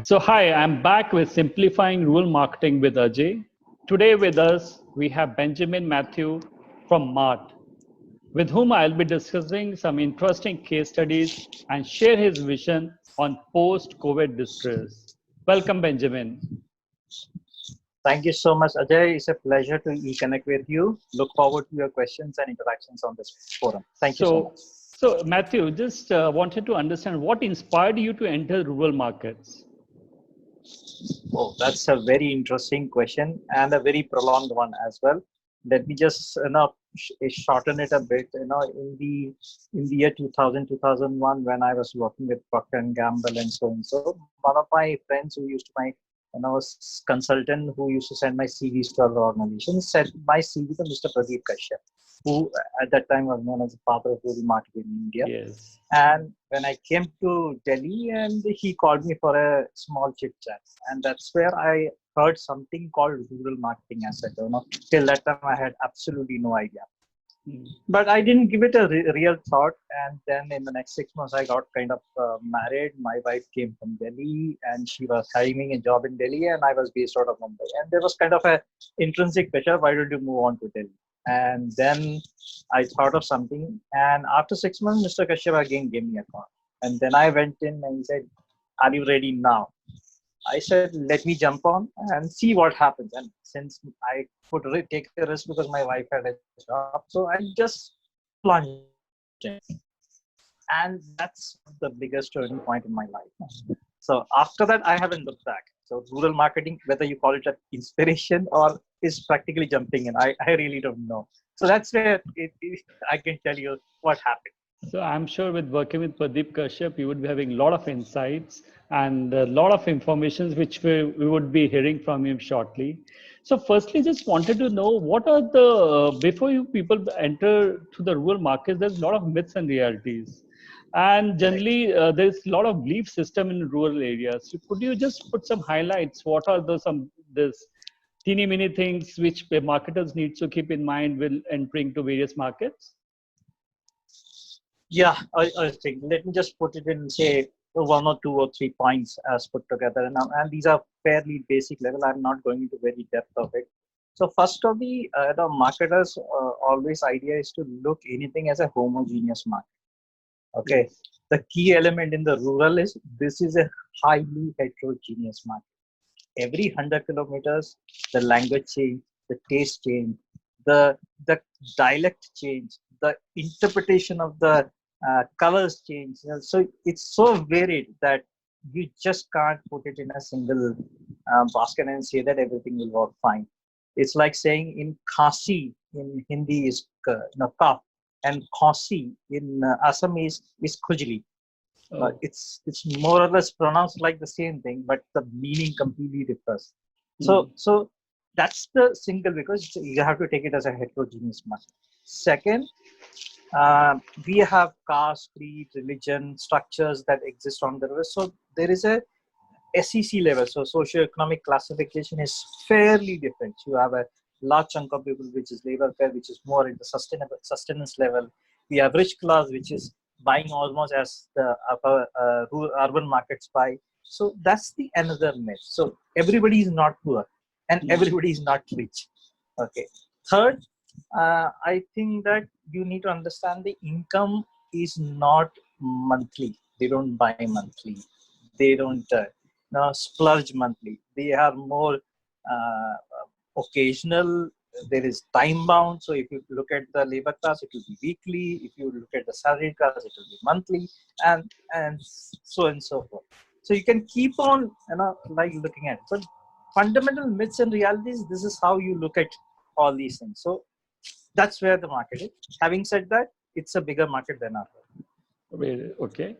So, hi, I'm back with Simplifying Rural Marketing with Ajay. Today, with us, we have Benjamin Matthew from Mart, with whom I'll be discussing some interesting case studies and share his vision on post COVID distress. Welcome, Benjamin. Thank you so much, Ajay. It's a pleasure to connect with you. Look forward to your questions and interactions on this forum. Thank you so much. So Matthew, just wanted to understand what inspired you to enter rural markets. Oh, that's a very interesting question and a very prolonged one as well. Let me just shorten it a bit. In the year 2000 2001, when I was working with Procter and Gamble and so and so, one of my friends who used to my consultant who used to send my CVs to other organizations sent my CV to Mr. Pradeep Kashyap, who at that time was known as the father of rural marketing in India. Yes. And when I came to Delhi, and he called me for a small chit chat, and that's where I heard something called rural marketing as such. Till that time I had absolutely no idea. But I didn't give it a real thought. And then in the next 6 months, I got kind of married. My wife came from Delhi and she was having a job in Delhi and I was based out of Mumbai. And there was kind of a intrinsic pressure. Why don't you move on to Delhi? And then I thought of something. And after 6 months, Mr. Kashyap again gave me a call. And then I went in and he said, "Are you ready now?" I said, "Let me jump on and see what happens." And since I could take a risk because my wife had a job, so I just plunged in. And that's the biggest turning point in my life. So after that, I haven't looked back. So rural marketing, whether you call it an inspiration or is practically jumping in, I really don't know. So that's where I can tell you what happened. So I'm sure with working with Pradeep Kashyap, you would be having a lot of insights and a lot of information which we would be hearing from him shortly. So firstly, just wanted to know what are before you people enter to the rural markets, there's a lot of myths and realities. And generally, there's a lot of belief system in rural areas. So could you just put some highlights? What are this teeny mini things which marketers need to keep in mind when entering to various markets? Yeah, I think let me just put it in, say, one or two or three points as put together. And these are fairly basic level. I'm not going into very depth of it. So first of the marketers always idea is to look anything as a homogeneous market. Okay. Yes. The key element in the rural is this is a highly heterogeneous market. Every 100 kilometers, the language change, the taste change, the dialect change, the interpretation of the colors change. So it's so varied that you just can't put it in a single basket and say that everything will work fine. It's like saying in Khasi in Hindi is kaf, and Khasi in Assamese is khujli. Oh. It's more or less pronounced like the same thing, but the meaning completely differs. So that's the single, because you have to take it as a heterogeneous market. Second, we have caste, creed, religion, structures that exist on the river. So there is a SEC level. So socioeconomic classification is fairly different. You have a large chunk of people which is labor care, which is more in the sustenance level. We have rich class, which is buying almost as the upper urban markets buy. So that's the another myth. So everybody is not poor and everybody is not rich. Okay. Third, I think that you need to understand the income is not monthly. They don't buy monthly. They don't splurge monthly. They are more occasional. There is time bound. So if you look at the labor class, it will be weekly. If you look at the salary class, it will be monthly, and so and so forth. So you can keep on like looking at it. So fundamental myths and realities. This is how you look at all these things. So that's where the market is. Having said that, it's a bigger market than our. Okay.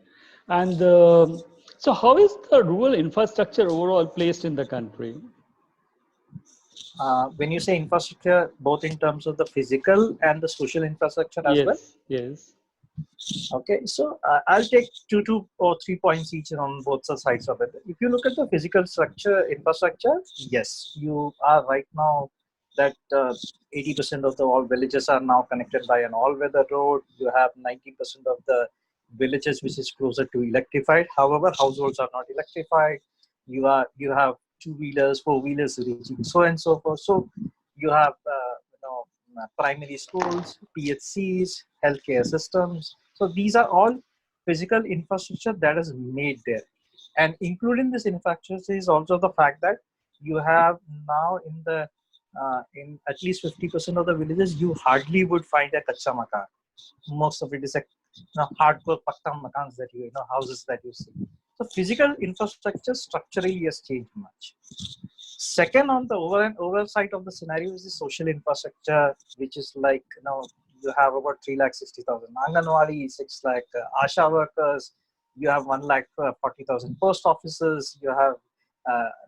And so how is the rural infrastructure overall placed in the country? When you say infrastructure, both in terms of the physical and the social infrastructure as well. Yes. Okay, so I'll take two or 3 points each on both sides of it. If you look at the physical infrastructure, yes, you are right now that 80% of the all villages are now connected by an all-weather road. You have 90% of the villages which is closer to electrified. However, households are not electrified. you have two-wheelers, four-wheelers reaching so and so forth. So you have primary schools, PHCs, healthcare systems. So these are all physical infrastructure that is made there, and including this infrastructure is also the fact that you have now in at least 50% of the villages you hardly would find a kacha makan. Most of it is a hardcore pakka makans that houses that you see. So physical infrastructure structurally has changed much. Second, on the oversight of the scenario is the social infrastructure, which is like you have about 3,60,000 Anganwadi, 6 lakh Asha workers, you have 1,40,000 post offices, you have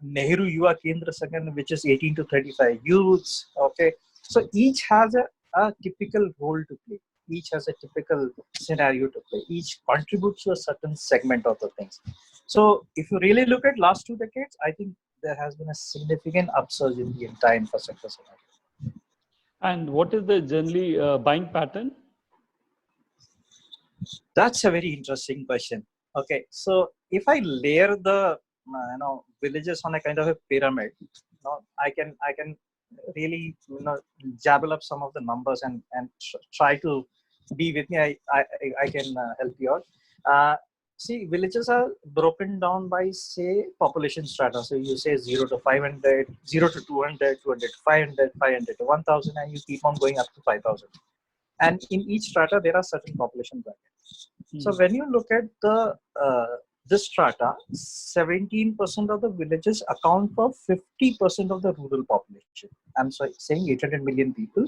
Nehru Yuva Kendra Sangan, which is 18 to 35 youths. Okay, so each has a typical role to play. Each has a typical scenario to play. Each contributes to a certain segment of the things. So if you really look at last 2 decades, I think there has been a significant upsurge in the entire infrastructure scenario. And what is the generally buying pattern? That's a very interesting question. Okay, so if I layer the villages on a kind of a pyramid, I can really jabble up some of the numbers and try to be with me. I can help you out. See, villages are broken down by, say, population strata. So you say 0 to 500, 0 to 200, 200 to 500, 500 to 1,000, and you keep on going up to 5,000. And in each strata, there are certain population brackets. So when you look at this strata, 17% of the villages account for 50% of the rural population. I'm sorry, saying 800 million people.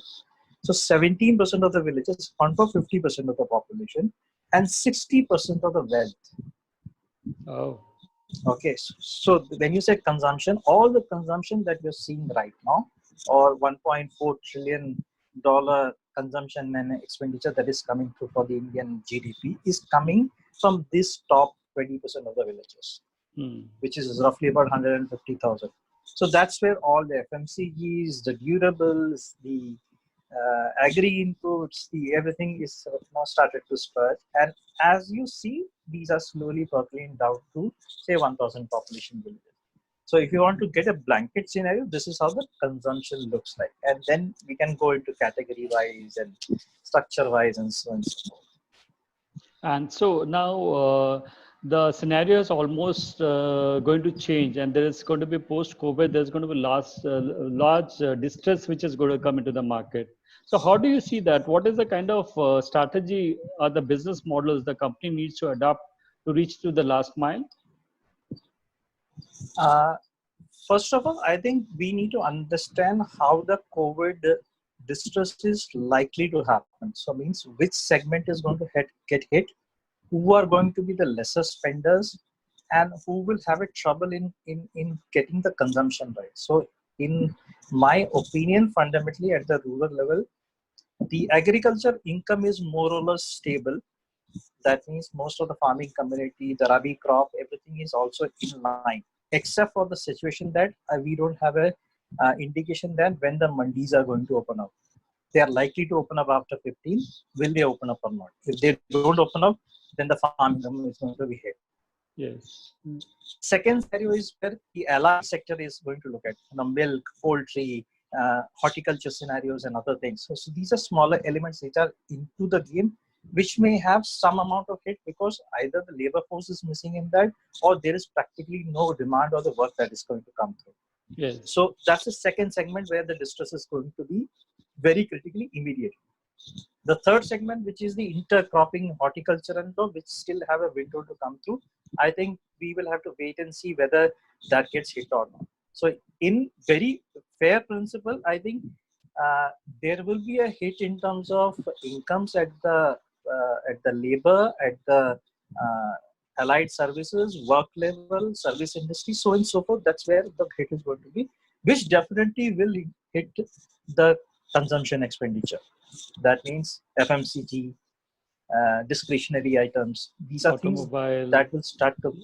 So 17% of the villages account for 50% of the population and 60% of the wealth. Oh. Okay, so when you say consumption, all the consumption that you're seeing right now, or $1.4 trillion consumption and expenditure that is coming through for the Indian GDP, is coming from this top 20% of the villages, which is roughly about 150,000. So that's where all the FMCGs, the durables, the agri inputs, the everything is now started to spread. And as you see, these are slowly percolating down to, say, 1,000 population villages. So if you want to get a blanket scenario, this is how the consumption looks like. And then we can go into category wise and structure wise and so on and so forth. And so now the scenario is almost going to change, and there is going to be post-COVID, there's going to be large distress which is going to come into the market. So how do you see that? What is the kind of strategy or the business models the company needs to adopt to reach to the last mile? First of all, I think we need to understand how the COVID distress is likely to happen. So means which segment is going to get hit, who are going to be the lesser spenders, and who will have a trouble in getting the consumption right. So in my opinion, fundamentally at the rural level, the agriculture income is more or less stable. That means most of the farming community, the rabi crop, everything is also in line, except for the situation that we don't have a indication that when the mandis are going to open up. They are likely to open up after 15. Will they open up or not? If they don't open up, then the farming income is going to be hit. Yes. Second scenario is where the allied sector is going to look at milk, poultry, horticulture scenarios and other things. So these are smaller elements which are into the game, which may have some amount of hit because either the labor force is missing in that, or there is practically no demand or the work that is going to come through. Yes. So that's the second segment where the distress is going to be very critically immediate. The third segment, which is the intercropping horticulture and all, which still have a window to come through, I think we will have to wait and see whether that gets hit or not. So in very fair principle, I think there will be a hit in terms of incomes at the labor, at the allied services, work level, service industry, so on and so forth. That's where the hit is going to be, which definitely will hit the consumption expenditure. That means FMCG, discretionary items. These are things that will start to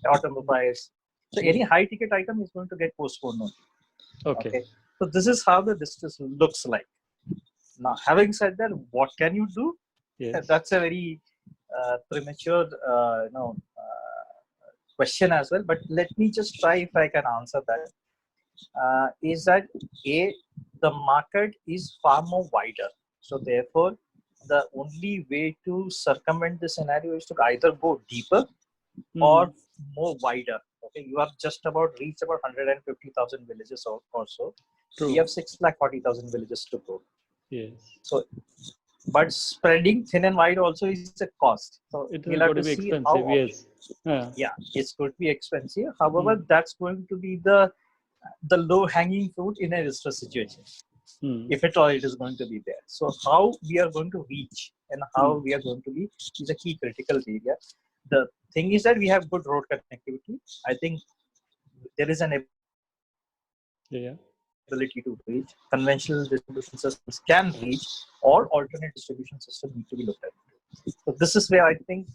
automobiles. So any high ticket item is going to get postponed. Okay. So this is how the distress looks like. Now, having said that, what can you do? Yes. That's a very premature, question as well, but let me just try if I can answer that. Is that the market is far more wider. So therefore, the only way to circumvent the scenario is to either go deeper or more wider. Okay, you have just about reached about 150,000 villages or so. We True. have 640,000 villages to go. Yes. So, but spreading thin and wide also is a cost. So It we'll is have going to to be see how expensive. Yes. Yeah. yeah, it's going to be expensive. However, that's going to be the low hanging fruit in a distress situation, if at all it is going to be there. So how we are going to reach and how we are going to be is a key critical area. The thing is that we have good road connectivity. I think there is an Yeah. ability to reach. Conventional distribution systems can reach, or alternate distribution systems need to be looked at. So this is where I think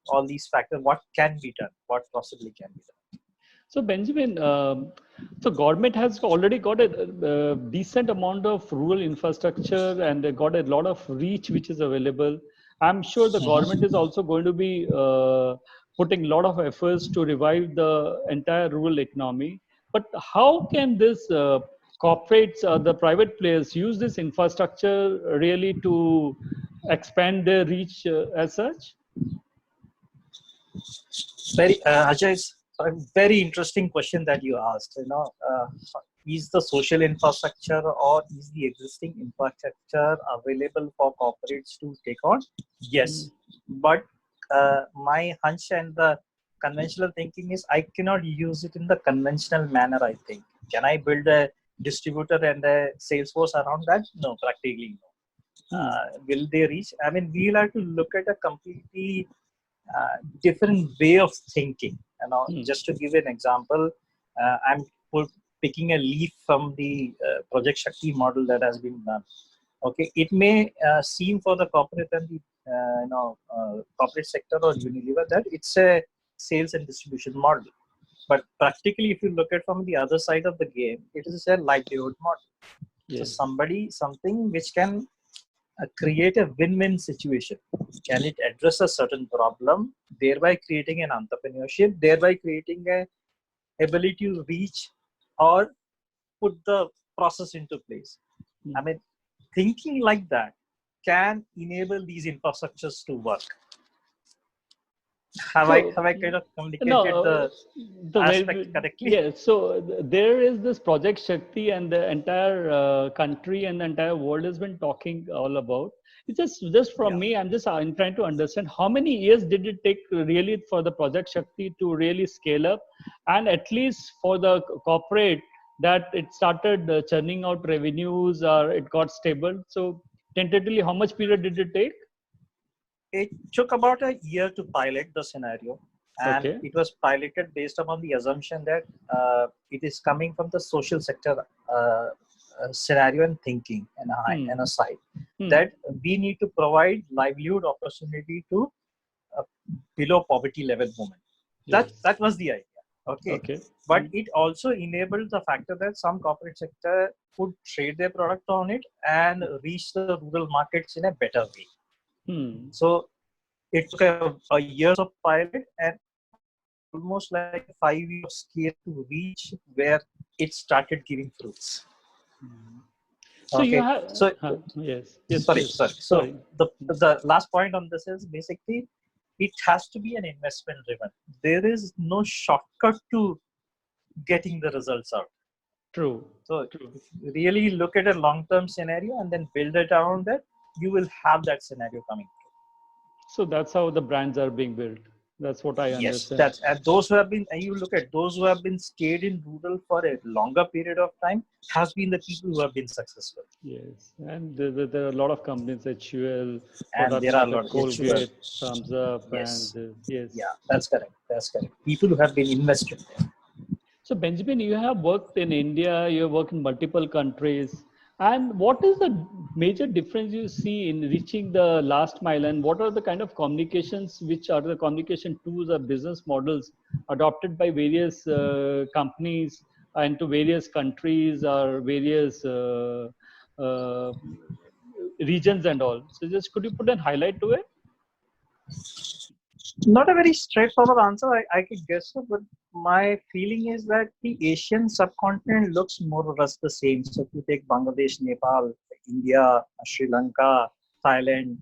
all these factors, what can be done, what possibly can be done. So Benjamin, so government has already got a decent amount of rural infrastructure and they got a lot of reach which is available. I'm sure the government is also going to be putting a lot of efforts to revive the entire rural economy. But how can this corporates or the private players use this infrastructure really to expand their reach as such? Very Ajay, it's a very interesting question that you asked. Is the social infrastructure or is the existing infrastructure available for corporates to take on? Yes, but my hunch and the conventional thinking is I cannot use it in the conventional manner. I think, can I build a distributor and a sales force around that? No, practically no. Will they reach? I mean, we'll have to look at a completely different way of thinking. Just to give an example, I'm picking a leaf from the Project Shakti model that has been done. Okay, it may seem for the corporate and the corporate sector or Unilever that it's a sales and distribution model, but practically, if you look at from the other side of the game, it is a livelihood model. Yes. So something which can create a win-win situation. Can it address a certain problem, thereby creating an entrepreneurship, thereby creating a ability to reach or put the process into place? I mean, thinking like that can enable these infrastructures to work. Have I kind of communicated the aspect correctly? Yeah, so there is this Project Shakti and the entire country and the entire world has been talking all about. It's just from me, I'm trying to understand how many years did it take really for the Project Shakti to really scale up, and at least for the corporate that it started churning out revenues or it got stable. So tentatively, how much period did it take? It took about a year to pilot the scenario, and Okay. it was piloted based upon the assumption that it is coming from the social sector scenario and thinking and a side that we need to provide livelihood opportunity to below poverty level women. That was the idea. Okay. But it also enabled the factor that some corporate sector could trade their product on it and reach the rural markets in a better way. So it took a years of pilot and almost like 5 years of scale to reach where it started giving fruits. So you have yes. Sorry. So the last point on this is basically it has to be an investment driven. There is no shortcut to getting the results out. True. So if you really look at a long-term scenario and then build it around that, you will have that scenario coming through. So that's how the brands are being built. That's what I understand. Yes, and those who have been, and you look at those who have been stayed in rural for a longer period of time has been the people who have been successful. Yes, and there are a lot of companies, HUL, And there are a lot of Colgate, Thumbs Up, yes. and yes. Yeah, that's correct. That's correct. People who have been invested there. So Benjamin, you have worked in India, you have worked in multiple countries. And what is the major difference you see in reaching the last mile? And what are the kind of communications, which are the communication tools or business models adopted by various companies into various countries or various uh, regions and all? So just could you put a highlight to it? Not a very straightforward answer, I could guess so, but my feeling is that the Asian subcontinent looks more or less the same. So if you take Bangladesh, Nepal, India, Sri Lanka, Thailand,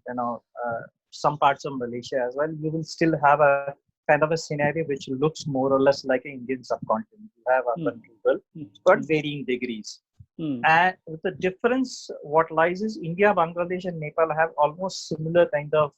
some parts of Malaysia as well, you will still have a kind of a scenario which looks more or less like an Indian subcontinent. You have urban rural, but varying degrees. And the difference, what lies is India, Bangladesh, and Nepal have almost similar kind of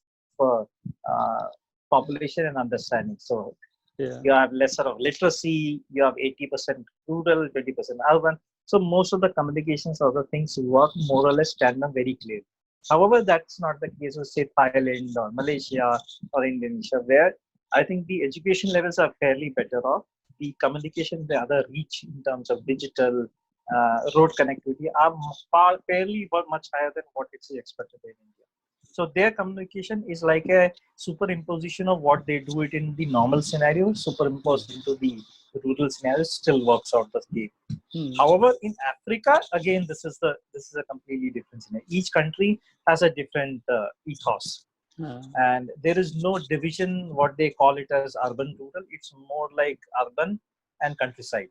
population and understanding. So you have lesser of literacy, you have 80% rural, 20% urban. So most of the communications or the things work more or less tandem very clear. However, that's not the case with say Thailand or Malaysia or Indonesia, where I think the education levels are fairly better off. The communication, the other reach in terms of digital road connectivity are fairly much higher than what is expected in India. So their communication is like a superimposition of what they do it in the normal scenario, superimposed into the rural scenario, still works out the same. However, in Africa, again, this is a completely different scenario. Each country has a different ethos. And there is no division, what they call it as urban rural. It's more like urban and countryside.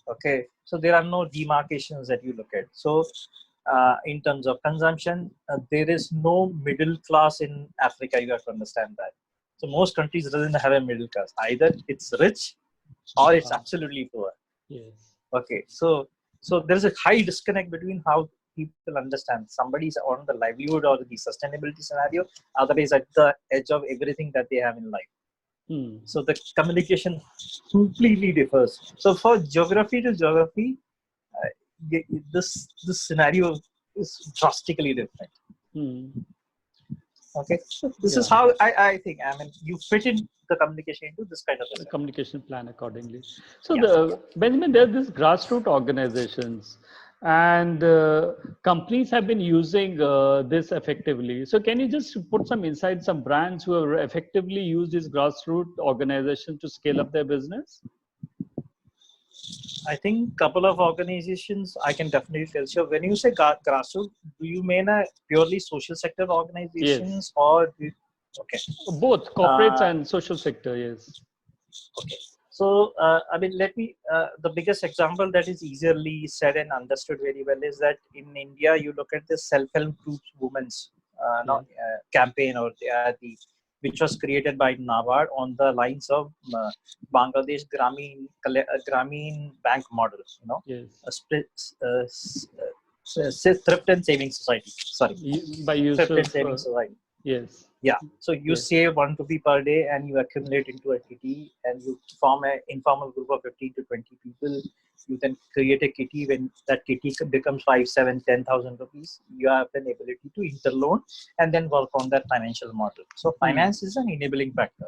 Okay, so there are no demarcations that you look at. So in terms of consumption, there is no middle class in Africa. You have to understand that. So most countries doesn't have a middle class. Either it's rich or it's absolutely poor. Yes. Okay, so there's a high disconnect between how people understand somebody's on the livelihood or the sustainability scenario, otherwise at the edge of everything that they have in life. So the communication completely differs. So for geography to geography, this scenario is drastically different. Okay, so this is how I think. I mean, you fit in the communication into this kind of a communication plan accordingly. So Benjamin, there are these grassroots organizations, and companies have been using this effectively. So can you just put some insight, some brands who have effectively used this grassroots organization to scale up their business? I think couple of organizations I can definitely tell. So when you say grassroots, do you mean a purely social sector organizations or okay? Both corporates and social sector, yes. Okay. So I mean, let me. The biggest example that is easily said and understood very well is that in India, you look at the self-help groups, women's campaign or which was created by NABARD on the lines of Bangladesh Grameen Bank model. A split thrift and saving society. Sorry, by use thrift of and saving society. Yes. Yeah. So you save 1 rupee per day and you accumulate into a kitty and you form an informal group of 15 to 20 people. You then create a kitty. When that kitty becomes 5, 7, 10,000 rupees, you have an ability to interloan and then work on that financial model. So finance is an enabling factor.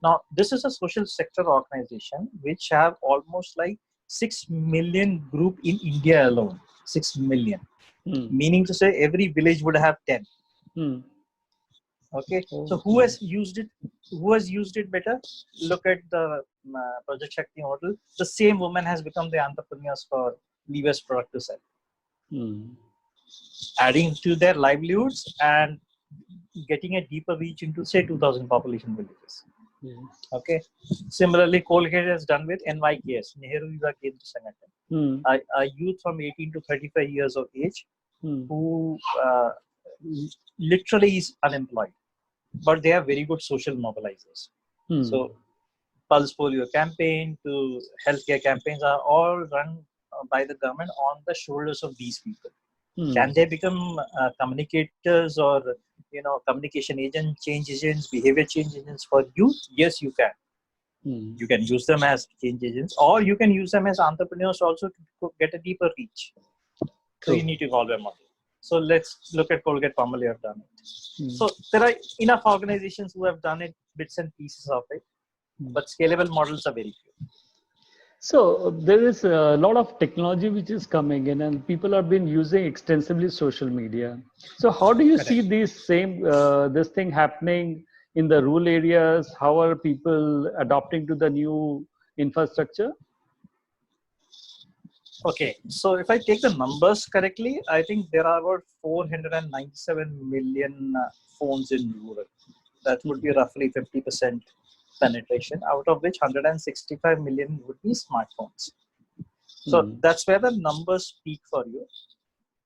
Now, this is a social sector organization which have almost like 6 million group in India alone. 6 million. Meaning to say every village would have 10. Okay, so who has used it? Who has used it better? Look at the Project Shakti model. The same woman has become the entrepreneurs for Lever's product to sell, adding to their livelihoods and getting a deeper reach into say 2,000 population villages. Okay. Similarly, Colgate has done with NYKS, Nehru Yuva Kendra Sangathan, a youth from 18 to 35 years of age who literally is unemployed, but they are very good social mobilizers. So Pulse Polio campaign to healthcare campaigns are all run by the government on the shoulders of these people. Can they become communicators or communication agents, change agents, behavior change agents for youth? Yes, you can. You can use them as change agents, or you can use them as entrepreneurs also to get a deeper reach. So you need to evolve a model. So let's look at Colgate Palmolive have done it. So there are enough organizations who have done it, bits and pieces of it, but scalable models are very few. So there is a lot of technology which is coming in, and people have been using extensively social media. So how do you see this thing happening in the rural areas? How are people adopting to the new infrastructure? Okay, so if I take the numbers correctly, I think there are about 497 million phones in rural. That would be roughly 50% penetration, out of which 165 million would be smartphones. So that's where the numbers speak for you.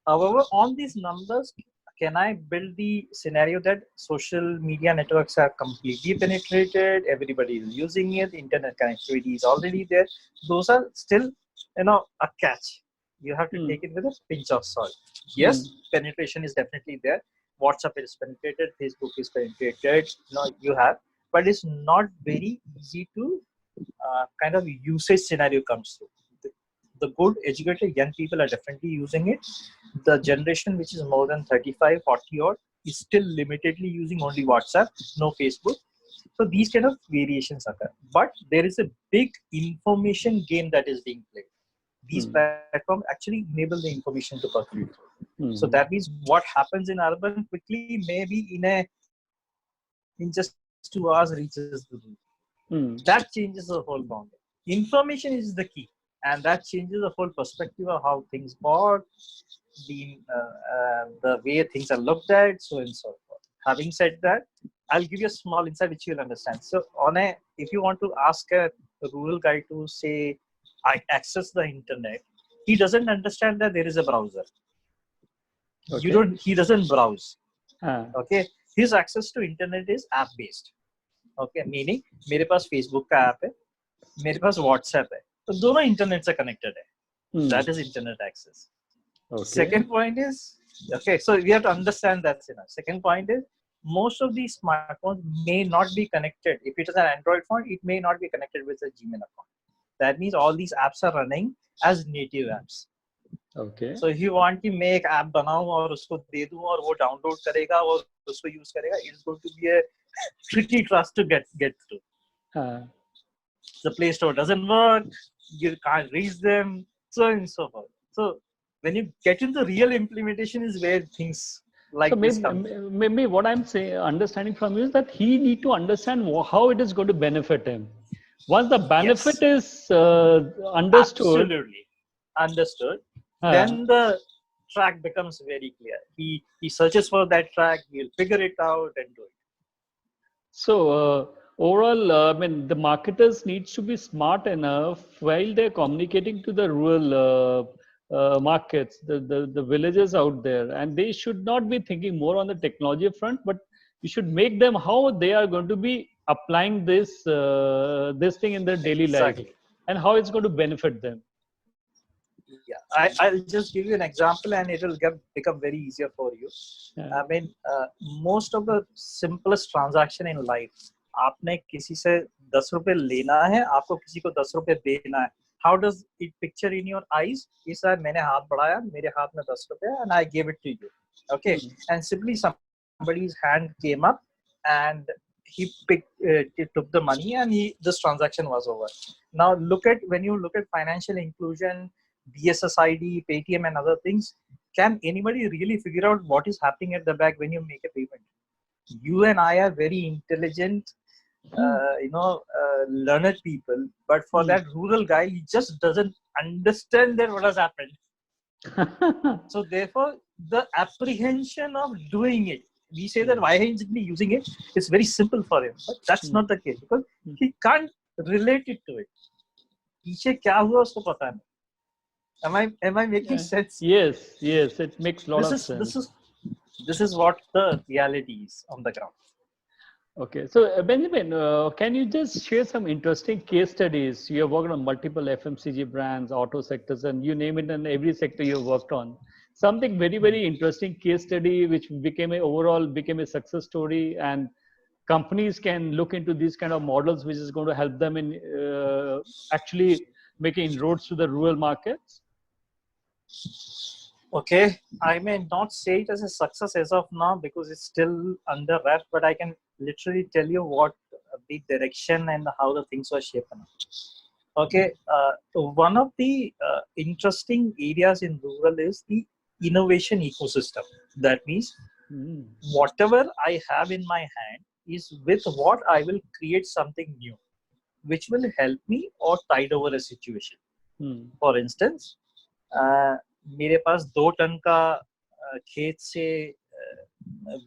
However, on these numbers, can I build the scenario that social media networks are completely penetrated, everybody is using it, internet connectivity is already there? Those are still, a catch. You have to take it with a pinch of salt. Yes, penetration is definitely there. WhatsApp is penetrated, Facebook is penetrated, you have, but it's not very easy to kind of usage scenario comes through. The good educated young people are definitely using it. The generation which is more than 35, 40 odd is still limitedly using only WhatsApp, no Facebook. So these kind of variations occur. But there is a big information game that is being played. These platforms actually enable the information to percolate. So that means what happens in urban quickly, maybe in just 2 hours reaches the room. That changes the whole boundary. Information is the key, and that changes the whole perspective of how things work, the way things are looked at, so and so forth. Having said that, I'll give you a small insight which you'll understand. So, if you want to ask a rural guy to say, I access the internet, he doesn't understand that there is a browser. Okay. He doesn't browse. Okay. His access to internet is app based. Okay. Meaning, मेरे पास Facebook का app है, मेरे पास WhatsApp है, तो दोनों internet से connected है. That is internet access. Okay. Second point is, okay, so we have to understand that. Second point is, most of these smartphones may not be connected. If it is an Android phone, it may not be connected with a Gmail account. That means all these apps are running as native apps. Okay. So if you want to make app बनाऊं और उसको दे दूं और वो download करेगा और उसको use करेगा, it's going to be a tricky task to get through. The Play Store doesn't work. You can't reach them, so on and so forth. So when you get into real implementation is where things like so this come. Maybe what I'm saying, understanding from you is that he need to understand how it is going to benefit him. Once the benefit is understood, absolutely understood, then the track becomes very clear. He searches for that track, he'll figure it out and do it. So overall, I mean, the marketers needs to be smart enough while they're communicating to the rural markets, the villages out there, and they should not be thinking more on the technology front, but you should make them how they are going to be applying this thing in their daily life and how it's going to benefit them. Yeah, I'll just give you an example and it will become very easier for you. I mean, most of the simplest transaction in life, आपने किसी से 10 रुपए लेना है, आपको किसी को 10 रुपए देना है. How does it picture in your eyes? Is that मैंने हाथ बढ़ाया, मेरे हाथ में 10 रुपए and I gave it to you. Okay, and simply somebody's hand came up and he took the money and this transaction was over. Now when you look at financial inclusion, BSSID, Paytm and other things, can anybody really figure out what is happening at the back when you make a payment? You and I are very intelligent, learned people, but for that rural guy, he just doesn't understand that what has happened. So therefore, the apprehension of doing it, we say that why isn't he using it? It's very simple for him, but that's not the case because he can't relate it to it. पीछे क्या हुआ उसको पता नहीं. Am I making sense? Yes, it makes a lot of sense. This is what the reality is on the ground. Okay, so Benjamin, can you just share some interesting case studies? You have worked on multiple FMCG brands, auto sectors, and you name it, and every sector you have worked on. Something very, very interesting case study which became a success story, and companies can look into these kind of models, which is going to help them in actually making inroads to the rural markets. Okay, I may not say it as a success as of now because it's still under wraps, but I can literally tell you what the direction and how the things were shaped up. Okay, one of the interesting areas in rural is the innovation ecosystem. That means whatever I have in my hand is with what I will create something new, which will help me or tide over a situation. For instance, मेरे पास 2 ton का खेत से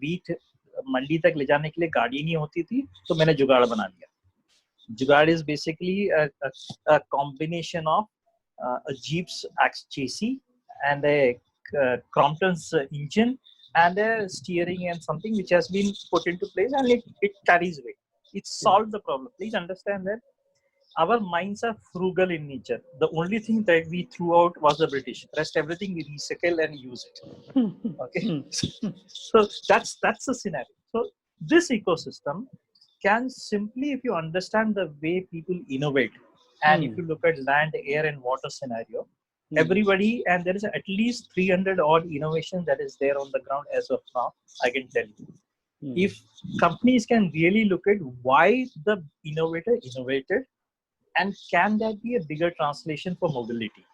wheat मंडी तक ले जाने के लिए गाड़ी नहीं होती थी, तो मैंने जुगाड़ बना दिया. Jugaad is basically a combination of a Jeep's chassis and a Crompton's engine and a steering and something which has been put into place, and it carries weight. It solved the problem. Please understand that our minds are frugal in nature. The only thing that we threw out was the British. Rest everything we recycle and use it. Okay, so that's the scenario. So this ecosystem can simply, if you understand the way people innovate, and if you look at land, air, and water scenario, everybody, and there is at least 300 odd innovation that is there on the ground as of now, I can tell you. If companies can really look at why the innovator innovated, and can that be a bigger translation for mobility,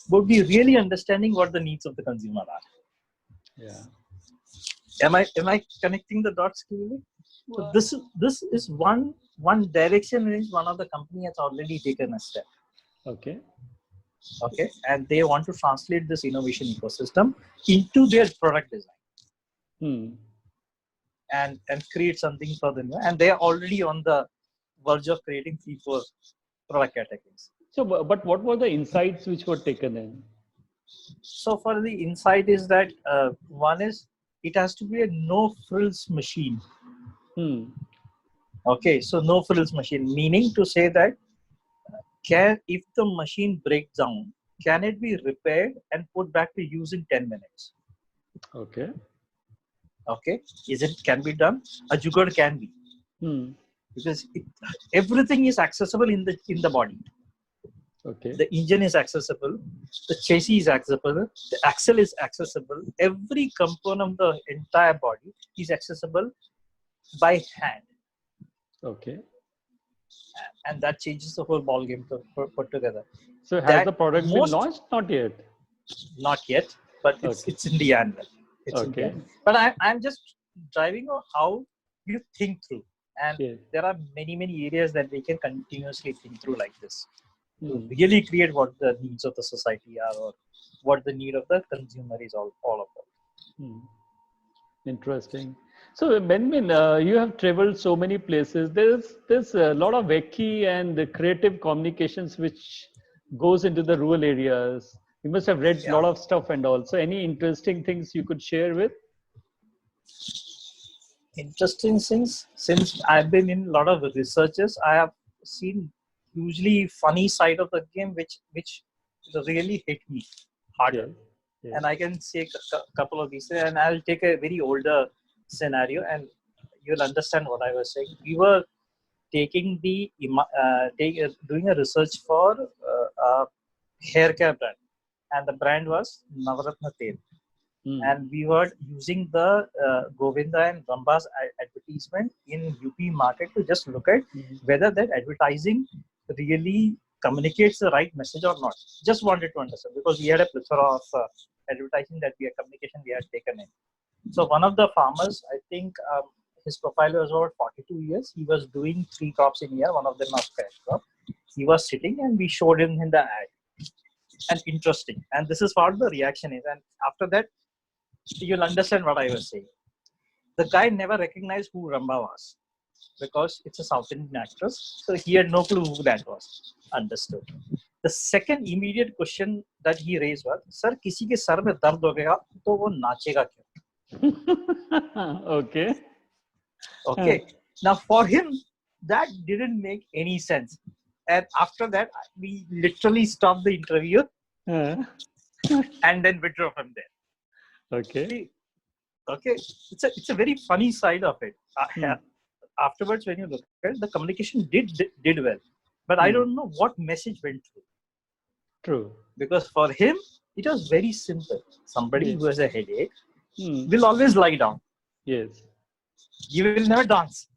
would be really understanding what the needs of the consumer are. Yeah. Am I connecting the dots clearly? So this is one direction in which one of the company has already taken a step. Okay. Okay, and they want to translate this innovation ecosystem into their product design. And create something for them. And they are already on the verge of creating 3-4 product categories. So, but what were the insights which were taken in? So for the insight is that one is it has to be a no frills machine. Okay, so no frills machine, meaning to say that if the machine breaks down, can it be repaired and put back to use in 10 minutes? Okay. Okay, can be done? A jugaad can be, because everything is accessible in the body. Okay. The engine is accessible, the chassis is accessible, the axle is accessible. Every component of the entire body is accessible by hand. Okay. And that changes the whole ball game to put together. So has the product been launched? Not yet. Not yet, but it's in the annual. Okay. But I'm just driving on how you think through, and there are many areas that we can continuously think through like this to really create what the needs of the society are, or what the need of the consumer is all about. Interesting. So Benmin, you have traveled so many places. There's a lot of wiki and the creative communications which goes into the rural areas. You must have read a lot of stuff and all. So any interesting things you could share with? Interesting things. Since I've been in a lot of researches, I have seen hugely funny side of the game, which really hit me harder. And I can say a couple of these, and I'll take a very older scenario, and you'll understand what I was saying. We were taking doing a research for a hair care brand, and the brand was Navaratna Tel. And we were using the Govinda and Ramba's advertisement in UP market to just look at whether that advertising really communicates the right message or not. Just wanted to understand, because we had a plethora of advertising communication we had taken in. So one of the farmers, I think his profile was about 42 years. He was doing 3 crops in a year. One of them was cash crop. He was sitting, and we showed him in the ad. And interesting. And this is what the reaction is. And after that, you'll understand what I was saying. The guy never recognized who Ramba was, because it's a South Indian actress. So he had no clue who that was. Understood. The second immediate question that he raised was, "Sir, किसी के sir में दर्द हो गया तो वो नाचेगा क्यों?" Okay. Okay. Now for him, that didn't make any sense. And after that, we literally stopped the interview and then withdrew from there. Okay. Okay. It's a very funny side of it. Afterwards, when you look at it, the communication did well, but I don't know what message went through. True. Because for him, it was very simple. Somebody who has a headache will always lie down. Yes. You will never dance.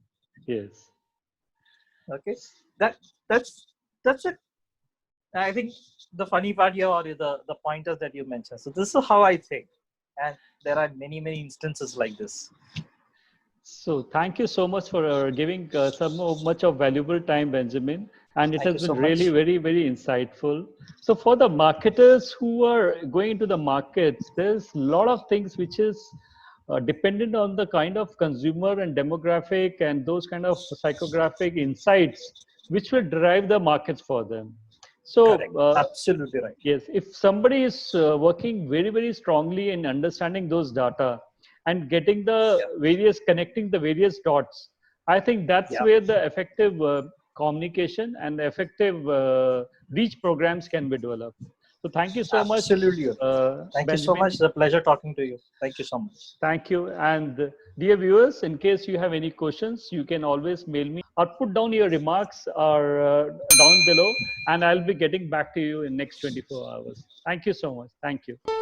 Yes. Okay. That's it. I think the funny part here are the pointers that you mentioned. So this is how I think, and there are many instances like this. So thank you so much for giving much of valuable time, Benjamin. And it has been really very insightful. So for the marketers who are going into the markets, there's a lot of things which is dependent on the kind of consumer and demographic and those kind of psychographic insights which will drive the markets for them. Correct. So Absolutely right. yes, if somebody is working very, very strongly in understanding those data and getting the various, connecting the various dots, I think that's Yeah. where the effective communication and effective reach programs can be developed. So thank you so much, Absolutely. Thank you so much. Benjamin. It's a pleasure talking to you. Thank you so much. Thank you. And dear viewers, in case you have any questions, you can always mail me or put down your remarks or down below, and I'll be getting back to you in next 24 hours. Thank you so much. Thank you.